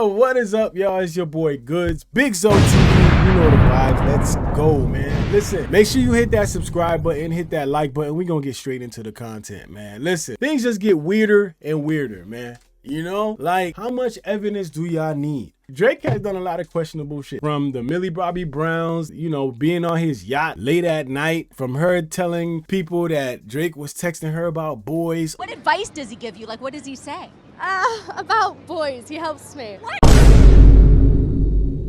Yo, what is up, y'all? It's your boy Goods, BigZoeTV. You know the vibes. Let's go, man. Listen, make sure you hit that subscribe button, hit that like button. We gonna get straight into the content, man. Listen, things just get weirder and weirder, man. You know, like, how much evidence do y'all need? Drake has done a lot of questionable shit, from the Millie Bobby Browns, you know, being on his yacht late at night, from her telling people that Drake was texting her about boys. What advice does he give you? Like, what does he say? About boys, he helps me. What?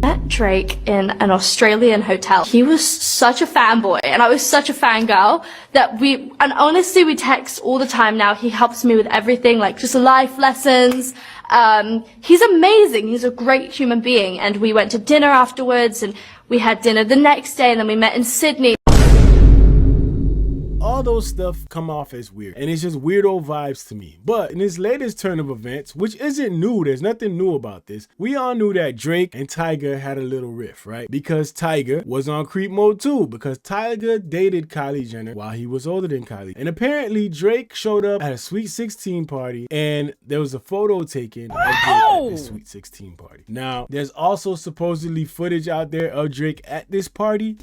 Met Drake in an Australian hotel. He was such a fanboy and I was such a fangirl that and honestly we text all the time now. He helps me with everything, like just life lessons. He's amazing. He's a great human being, and we went to dinner afterwards, and we had dinner the next day, and then we met in Sydney. All those stuff come off as weird, and it's just weirdo vibes to me. But in this latest turn of events, which isn't new, there's nothing new about this, we all knew that Drake and Tyga had a little riff, right? Because Tyga was on creep mode too, because Tyga dated Kylie Jenner while he was older than Kylie. And apparently Drake showed up at a Sweet 16 party, and there was a photo taken of Drake at this Sweet 16 party. Now, there's also supposedly footage out there of Drake at this party.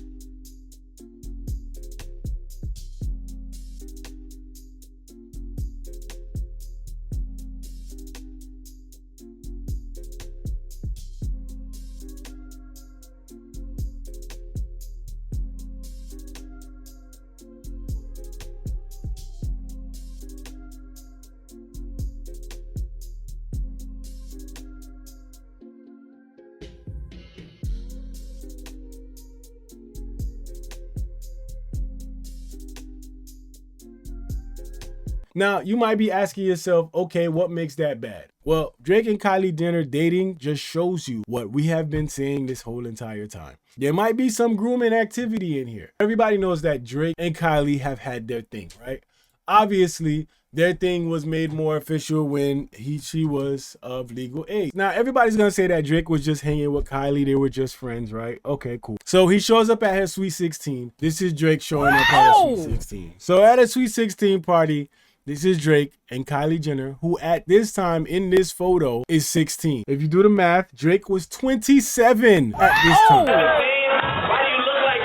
Now, you might be asking yourself, okay, what makes that bad? Well, Drake and Kylie Jenner dating just shows you what we have been saying this whole entire time. There might be some grooming activity in here. Everybody knows that Drake and Kylie have had their thing, right? Obviously, their thing was made more official when she was of legal age. Now, everybody's gonna say that Drake was just hanging with Kylie. They were just friends, right? Okay, cool. So he shows up at her Sweet 16. This is Drake showing up at her Sweet 16. So at a Sweet 16 party, this is Drake and Kylie Jenner, who at this time in this photo is 16. If you do the math, Drake was 27 at this time. Why do you look like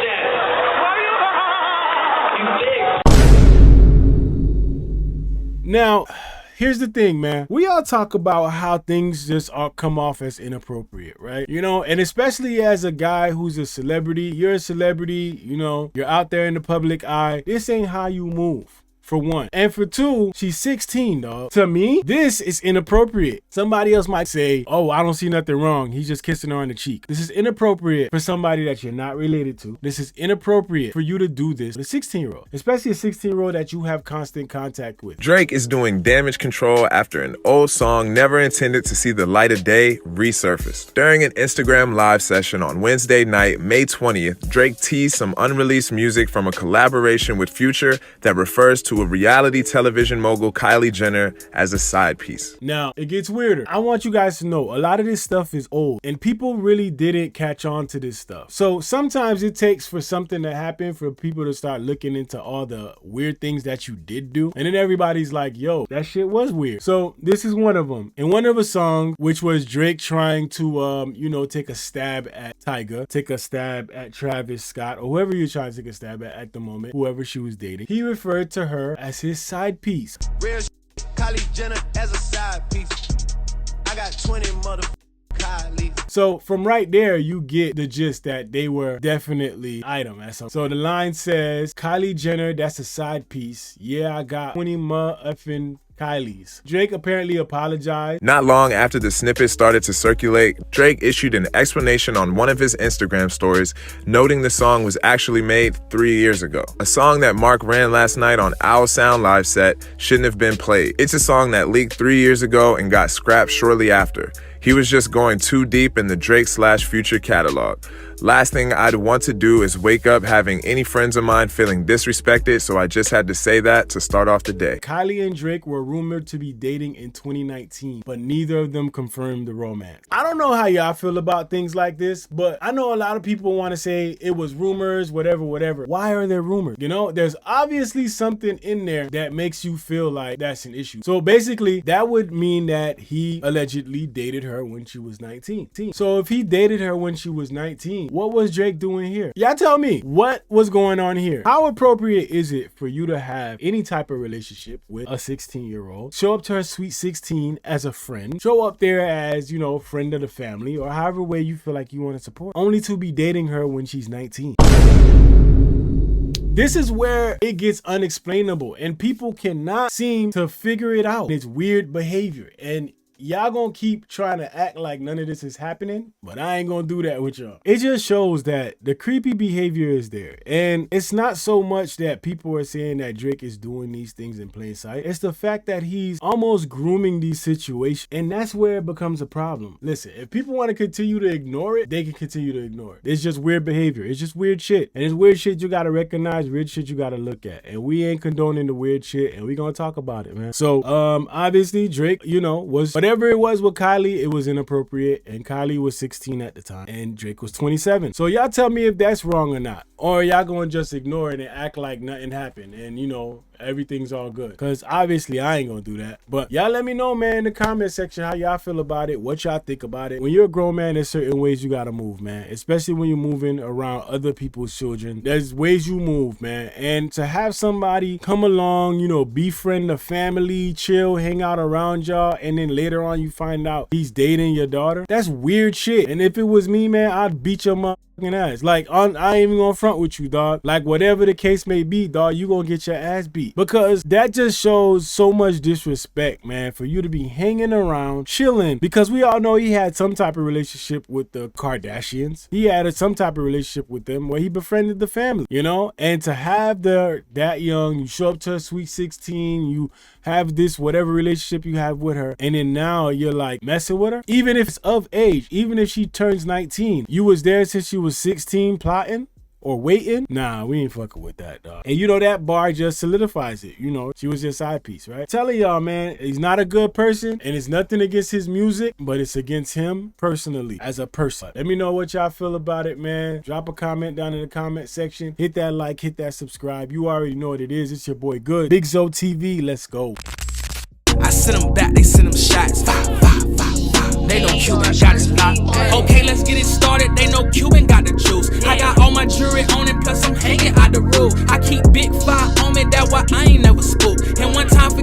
that? You Now, here's the thing, man. We all talk about how things just come off as inappropriate, right? You know, and especially as a guy who's a celebrity, you're a celebrity, you know, you're out there in the public eye. This ain't how you move. For one. And for two, she's 16, dog. To me, this is inappropriate. Somebody else might say, oh, I don't see nothing wrong. He's just kissing her on the cheek. This is inappropriate for somebody that you're not related to. This is inappropriate for you to do this with a 16-year-old, especially a 16-year-old that you have constant contact with. Drake is doing damage control after an old song never intended to see the light of day resurfaced. During an Instagram live session on Wednesday night, May 20th, Drake teased some unreleased music from a collaboration with Future that refers to a reality television mogul Kylie Jenner as a side piece. Now, it gets weirder. I want you guys to know a lot of this stuff is old and people really didn't catch on to this stuff. So sometimes it takes for something to happen for people to start looking into all the weird things that you did do. And then everybody's like, yo, that shit was weird. So this is one of them. In one of a song, which was Drake trying to, you know, take a stab at Tyga, take a stab at Travis Scott, or whoever you're trying to take a stab at the moment, whoever she was dating, he referred to her as his side piece. Real Kylie Jenner as a side piece. I got 20 Kylie. So from right there, you get the gist that they were definitely item at some. So the line says, Kylie Jenner, that's a side piece. Yeah, I got 20 motherfucking Kylie's. Drake apparently apologized. Not long after the snippet started to circulate, Drake issued an explanation on one of his Instagram stories, noting the song was actually made 3 years ago. A song that Mark ran last night on Owl Sound live set shouldn't have been played. It's a song that leaked 3 years ago and got scrapped shortly after. He was just going too deep in the Drake/Future catalog. Last thing I'd want to do is wake up having any friends of mine feeling disrespected, so I just had to say that to start off the day. Kylie and Drake were rumored to be dating in 2019, but neither of them confirmed the romance. I don't know how y'all feel about things like this, but I know a lot of people want to say it was rumors, whatever. Why are there rumors? You know, there's obviously something in there that makes you feel like that's an issue. So basically, that would mean that he allegedly dated her when she was 19. So if he dated her when she was 19, what was Drake doing here? Y'all tell me, what was going on here? How appropriate is it for you to have any type of relationship with a 16-year-old, show up to her sweet 16 as a friend, show up there as, you know, friend of the family, or however way you feel like you want to support, only to be dating her when she's 19? This is where it gets unexplainable and people cannot seem to figure it out. It's weird behavior, and y'all gonna keep trying to act like none of this is happening, but I ain't gonna do that with y'all. It just shows that the creepy behavior is there. And it's not so much that people are saying that Drake is doing these things in plain sight. It's the fact that he's almost grooming these situations. And that's where it becomes a problem. Listen, if people want to continue to ignore it, they can continue to ignore it. It's just weird behavior. It's just weird shit. And it's weird shit you gotta recognize, weird shit you gotta look at. And we ain't condoning the weird shit, and we gonna talk about it, man. So, obviously Drake, you know, was whatever it was with Kylie, it was inappropriate, and Kylie was 16 at the time and Drake was 27. So y'all tell me if that's wrong or not, or y'all gonna just ignore it and act like nothing happened and, you know, everything's all good, because obviously I ain't gonna do that. But y'all let me know, man, in the comment section how y'all feel about it, what y'all think about it. When you're a grown man, there's certain ways you gotta move, man, especially when you're moving around other people's children. There's ways you move, man, and to have somebody come along, you know, befriend the family, chill, hang out around y'all, and then later on you find out he's dating your daughter, that's weird shit. And if it was me, man, I'd beat your motherfucking ass. Like, I ain't even gonna front with you, dog. Like, whatever the case may be, dog, you gonna get your ass beat, because that just shows so much disrespect, man, for you to be hanging around chilling, because we all know he had some type of relationship with the Kardashians. He had some type of relationship with them where he befriended the family, you know. And to have that young, you show up to a sweet 16, you have this whatever relationship you have with her, and then now you're like messing with her, even if it's of age, even if she turns 19, you was there since she was 16 plotting or waiting. Nah, we ain't fucking with that, dog. And you know, that bar just solidifies it. You know, she was your side piece, right? Telling y'all, man, he's not a good person, and it's nothing against his music, but it's against him personally as a person. Let me know what y'all feel about it, man. Drop a comment down in the comment section. Hit that like, hit that subscribe. You already know what it is. It's your boy Good. BigZoeTV, let's go. I send them back, they send them shots. They know Cuban got his lock. Okay, let's get it started. They know Cuban got the juice. I got all my jewelry on it, plus I'm hanging out the roof. I keep big 5 on me, that why I ain't never spooked. And one time for